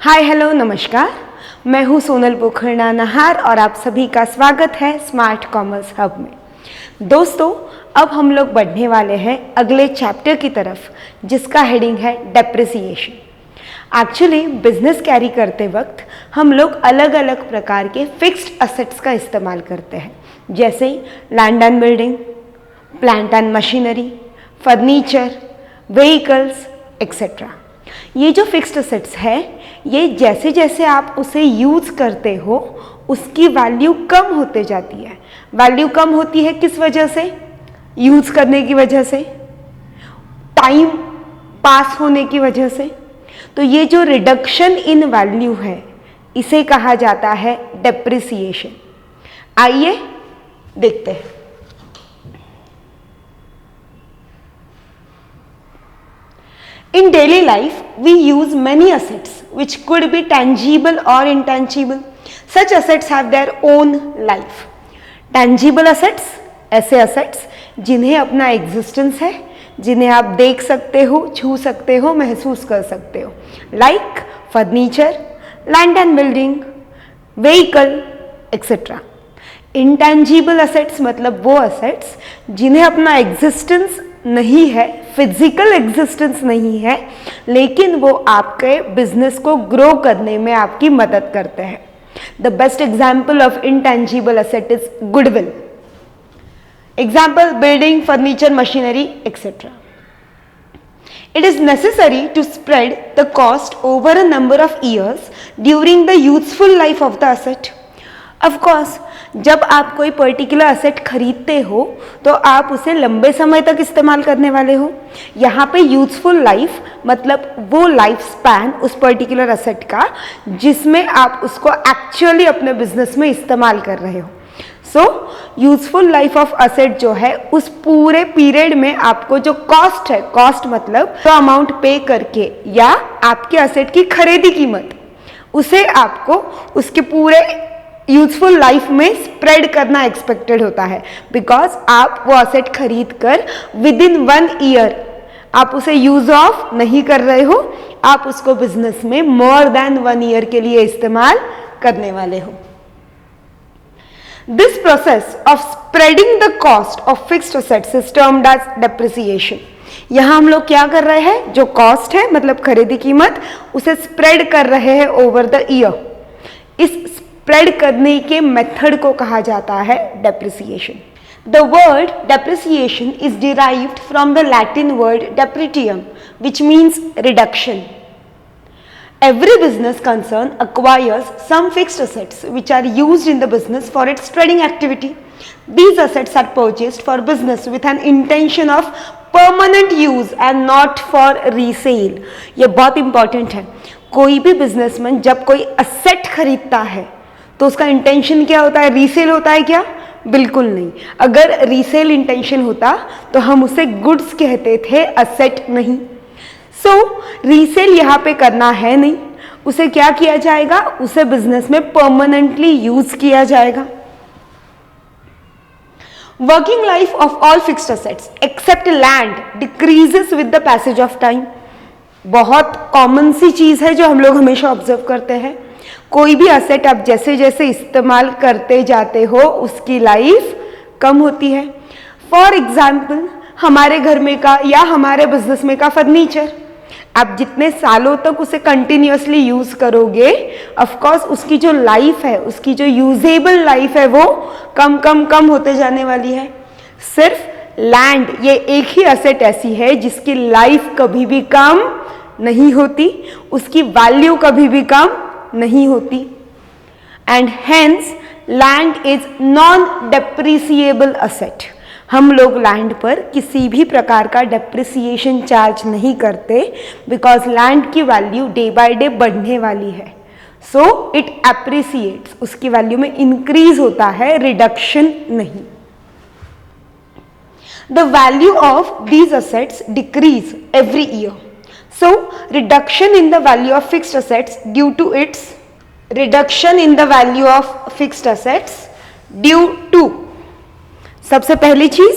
Hi hello नमस्कार, मैं हूँ सोनल पोखरना नहार और आप सभी का स्वागत है स्मार्ट कॉमर्स हब में। दोस्तों, अब हम लोग बढ़ने वाले हैं अगले चैप्टर की तरफ, जिसका हेडिंग है डेप्रिसिएशन। एक्चुअली बिजनेस कैरी करते वक्त हम लोग अलग अलग प्रकार के फिक्स्ड असेट्स का इस्तेमाल करते हैं, जैसे land and building, plant and machinery, furniture, vehicles etcetera. ये जो फिक्स्ड असेट्स है, ये जैसे जैसे आप उसे यूज करते हो उसकी वैल्यू कम होते जाती है। वैल्यू कम होती है किस वजह से? यूज करने की वजह से, टाइम पास होने की वजह से। तो ये जो रिडक्शन इन वैल्यू है, इसे कहा जाता है डेप्रिसिएशन। आइए देखते हैं। In daily life, we use many assets which could be tangible or intangible. Such assets have their own life. Tangible assets, ऐसे assets जिन्हें अपना existence है, जिन्हें आप देख सकते हो, छू सकते हो, महसूस कर सकते हो, like furniture, land and building, vehicle, etc. Intangible assets मतलब वो assets जिन्हें अपना existence नहीं है, फिजिकल एग्जिस्टेंस नहीं है, लेकिन वो आपके बिजनेस को ग्रो करने में आपकी मदद करते हैं। The best example of intangible asset is goodwill. Example building, furniture, machinery etcetera. It is necessary to spread the cost over a number of years during the useful life of the asset. Of course, जब आप कोई particular asset खरीदते हो तो आप उसे लंबे समय तक इस्तेमाल करने वाले हो। यहाँ पे यूजफुल लाइफ मतलब वो लाइफ स्पैन उस पर्टिकुलर असेट का जिसमें आप उसको एक्चुअली अपने बिजनेस में इस्तेमाल कर रहे हो। So useful life of asset जो है, उस पूरे पीरियड में आपको जो कॉस्ट है, कॉस्ट मतलब जो अमाउंट पे करके या आपके असेट की खरीदी कीमत, उसे आपको उसके पूरे यूजफुल लाइफ में स्प्रेड करना एक्सपेक्टेड होता है। बिकॉज आप वो असेट खरीद कर विद इन 1 ईयर आप उसे यूज ऑफ नहीं कर रहे हो, आप उसको बिजनेस में मोर देन 1 ईयर के लिए इस्तेमाल करने वाले हो। This process of spreading the cost of fixed assets is termed as depreciation. यहां हम लोग क्या कर रहे हैं, जो कॉस्ट है मतलब खरीदी कीमत, उसे स्प्रेड कर रहे हैं ओवर द ईयर। इस स्प्रेड करने के मेथड को कहा जाता है depreciation. The word depreciation is derived from the Latin word depretium, which means reduction. Every business concern acquires some fixed assets which are used in the business for its trading activity. These assets are purchased for business with an intention of permanent use and not for resale. ये बहुत important है। कोई भी businessman जब कोई asset खरीदता है तो उसका इंटेंशन क्या होता है? रीसेल होता है क्या? बिल्कुल नहीं। अगर रीसेल इंटेंशन होता तो हम उसे गुड्स कहते थे, असेट नहीं। सो रीसेल यहाँ पे करना है नहीं, उसे क्या किया जाएगा? उसे बिजनेस में परमानेंटली यूज किया जाएगा। Working life of all fixed assets except land decreases with the passage of time. बहुत कॉमन सी चीज है जो हम लोग हमेशा ऑब्जर्व करते हैं। कोई भी असेट आप जैसे जैसे इस्तेमाल करते जाते हो उसकी लाइफ कम होती है। फॉर एग्जाम्पल, हमारे घर में का या हमारे बिजनेस में का फर्नीचर, आप जितने सालों तक उसे कंटिन्यूअसली यूज करोगे, ऑफ कोर्स उसकी जो लाइफ है, उसकी जो यूजेबल लाइफ है, वो कम कम कम होते जाने वाली है। सिर्फ लैंड, ये एक ही असेट ऐसी है जिसकी लाइफ कभी भी कम नहीं होती, उसकी वैल्यू कभी भी कम नहीं होती। And hence land is non depreciable asset. हम लोग लैंड पर किसी भी प्रकार का डेप्रिसिएशन चार्ज नहीं करते, बिकॉज लैंड की वैल्यू डे बाय डे बढ़ने वाली है। सो इट एप्रिसिएट्स, उसकी वैल्यू में इंक्रीज होता है, रिडक्शन नहीं। The value of these assets decrease every year. So, reduction in the value of fixed assets due to its reduction in the value of fixed assets due to, सबसे पहली चीज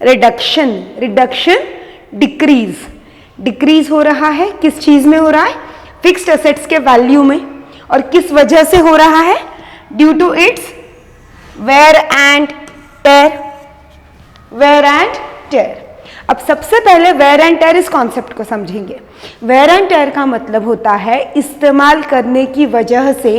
reduction, decrease हो रहा है। किस चीज में हो रहा है? फिक्स्ड एसेट्स के वैल्यू में, और किस वजह से हो रहा है? Due to its wear and tear. Wear and tear. अब सबसे पहले वेयर एंड टेयर इस कॉन्सेप्ट को समझेंगे। वेयर एंड टेयर का मतलब होता है इस्तेमाल करने की वजह से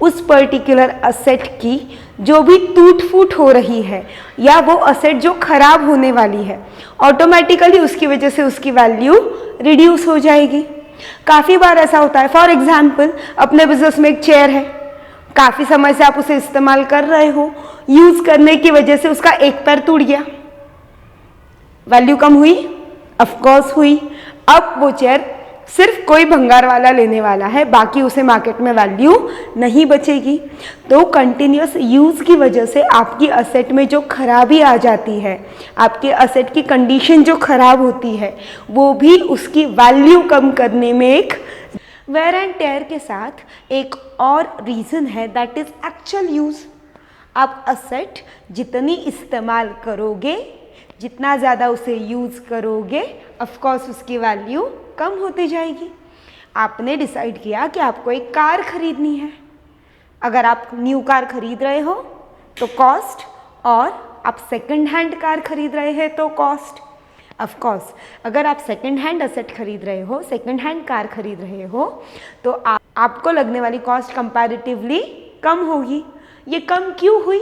उस पर्टिकुलर असेट की जो भी टूट फूट हो रही है या वो असेट जो खराब होने वाली है, ऑटोमेटिकली उसकी वजह से उसकी वैल्यू रिड्यूस हो जाएगी। काफ़ी बार ऐसा होता है, फॉर एग्जाम्पल अपने बिजनेस में एक चेयर है, काफ़ी समय से आप उसे इस्तेमाल कर रहे हो, यूज़ करने की वजह से उसका एक पैर टूट गया, वैल्यू कम हुई? ऑफकोर्स हुई। अब वो चेयर सिर्फ कोई भंगार वाला लेने वाला है, बाकी उसे मार्केट में वैल्यू नहीं बचेगी। तो कंटिन्यूस यूज़ की वजह से आपकी असेट में जो खराबी आ जाती है, आपके असेट की कंडीशन जो खराब होती है, वो भी उसकी वैल्यू कम करने में एक वेयर एंड टेयर के साथ एक और रीज़न है, दैट इज़ एक्चुअल यूज़। आप असेट जितनी इस्तेमाल करोगे, जितना ज़्यादा उसे यूज़ करोगे, ऑफकोर्स उसकी वैल्यू कम होती जाएगी। आपने डिसाइड किया कि आपको एक कार खरीदनी है। अगर आप न्यू कार खरीद रहे हो तो कॉस्ट, और आप सेकंड हैंड कार खरीद रहे हैं तो कॉस्ट। ऑफकोर्स अगर आप सेकंड हैंड असेट खरीद रहे हो, सेकंड हैंड कार खरीद रहे हो, तो आपको लगने वाली कॉस्ट कंपैरेटिवली कम होगी। ये कम क्यों हुई?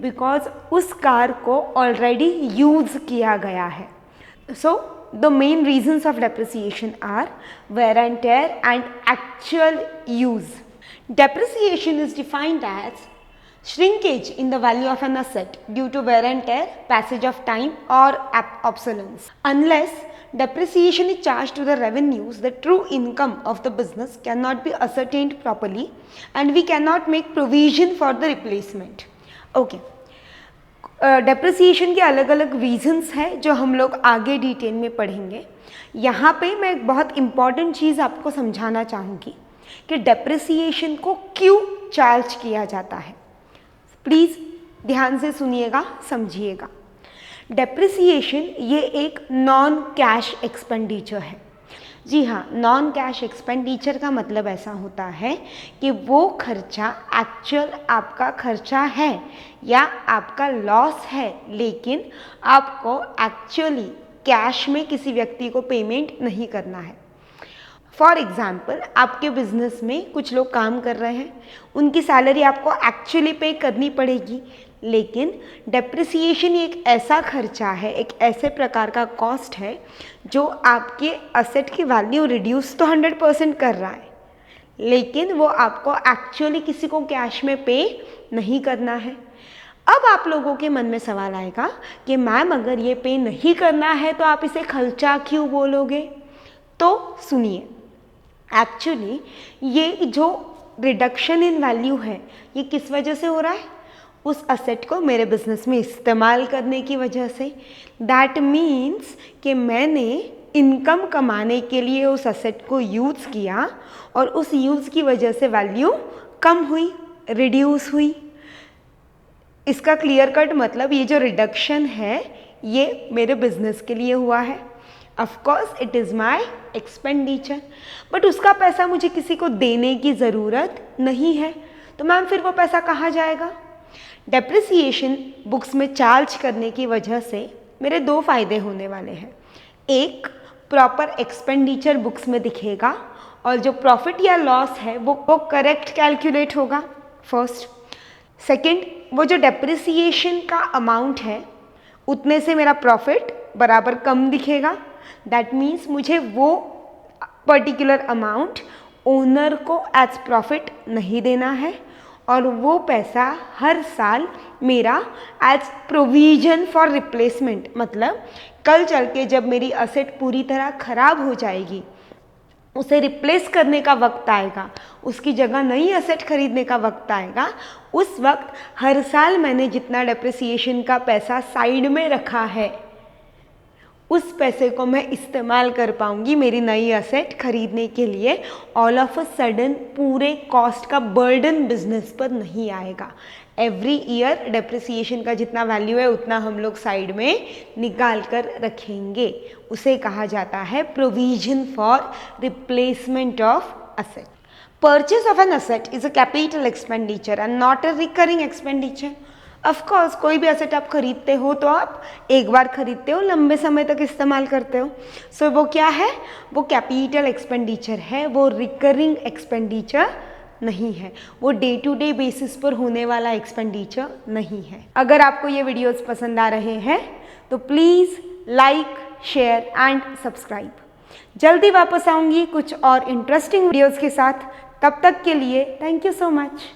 बिकॉज उस कार को ऑलरेडी यूज़ किया गया है। So the main reasons of depreciation are wear and tear and actual use. Depreciation is defined as shrinkage in the value of an asset due to wear and tear, passage of time or obsolescence. Unless depreciation is charged to the revenues, the true income of the business cannot be ascertained properly and we cannot make provision for the replacement. Okay. Depreciation के अलग अलग reasons हैं जो हम लोग आगे detail में पढ़ेंगे। यहाँ पे मैं एक बहुत इम्पॉर्टेंट चीज़ आपको समझाना चाहूँगी कि डेप्रिसिएशन को क्यों चार्ज किया जाता है। प्लीज़ ध्यान से सुनिएगा, समझिएगा। डेप्रिसिएशन ये एक नॉन कैश एक्सपेंडिचर है। जी हाँ, नॉन कैश एक्सपेंडिचर का मतलब ऐसा होता है कि वो खर्चा एक्चुअल आपका खर्चा है या आपका लॉस है, लेकिन आपको एक्चुअली कैश में किसी व्यक्ति को पेमेंट नहीं करना है। फॉर एग्ज़ाम्पल, आपके बिजनेस में कुछ लोग काम कर रहे हैं, उनकी सैलरी आपको एक्चुअली पे करनी पड़ेगी, लेकिन डेप्रिसिएशन एक ऐसा खर्चा है, एक ऐसे प्रकार का कॉस्ट है जो आपके असेट की वैल्यू रिड्यूस तो 100% कर रहा है, लेकिन वो आपको एक्चुअली किसी को कैश में पे नहीं करना है। अब आप लोगों के मन में सवाल आएगा कि मैम अगर ये पे नहीं करना है तो आप इसे खर्चा क्यों बोलोगे? तो सुनिए, एक्चुअली ये जो रिडक्शन इन वैल्यू है ये किस वजह से हो रहा है? उस असेट को मेरे बिजनेस में इस्तेमाल करने की वजह से। दैट मीन्स कि मैंने इनकम कमाने के लिए उस असेट को यूज़ किया और उस यूज़ की वजह से वैल्यू कम हुई, रिड्यूस हुई। इसका क्लियर कट मतलब ये जो रिडक्शन है ये मेरे बिजनेस के लिए हुआ है। Of course it is my expenditure, but उसका पैसा मुझे किसी को देने की ज़रूरत नहीं है, तो मैम फिर वो पैसा कहाँ जाएगा? डेप्रिसिएशन बुक्स में चार्ज करने की वजह से मेरे दो फ़ायदे होने वाले हैं। एक, प्रॉपर एक्सपेंडिचर बुक्स में दिखेगा और जो प्रॉफिट या लॉस है वो करेक्ट कैलकुलेट होगा, फर्स्ट। सेकंड, वो जो डेप्रिसिएशन का अमाउंट है उतने से मेरा प्रॉफिट बराबर कम दिखेगा। दैट मीन्स मुझे वो पर्टिकुलर अमाउंट ओनर को एज प्रॉफिट नहीं देना है और वो पैसा हर साल मेरा एज प्रोविजन फॉर रिप्लेसमेंट, मतलब कल चल के जब मेरी असेट पूरी तरह ख़राब हो जाएगी, उसे रिप्लेस करने का वक्त आएगा, उसकी जगह नई असेट खरीदने का वक्त आएगा, उस वक्त हर साल मैंने जितना डेप्रिसिएशन का पैसा साइड में रखा है उस पैसे को मैं इस्तेमाल कर पाऊंगी मेरी नई असेट खरीदने के लिए। ऑल ऑफ अ सडन पूरे कॉस्ट का बर्डन बिजनेस पर नहीं आएगा। एवरी ईयर डेप्रिसिएशन का जितना वैल्यू है उतना हम लोग साइड में निकाल कर रखेंगे, उसे कहा जाता है provision for replacement of asset. Purchase of an asset is a capital expenditure and not a recurring expenditure. Of course कोई भी एसेट आप खरीदते हो तो आप एक बार खरीदते हो, लंबे समय तक इस्तेमाल करते हो। सो वो क्या है, वो कैपिटल एक्सपेंडिचर है, वो रिकरिंग एक्सपेंडिचर नहीं है, वो डे टू डे बेसिस पर होने वाला एक्सपेंडिचर नहीं है। अगर आपको ये वीडियोस पसंद आ रहे हैं तो please like, share and subscribe. जल्दी वापस आऊँगी कुछ और इंटरेस्टिंग वीडियोस के साथ, तब तक के लिए थैंक यू सो मच।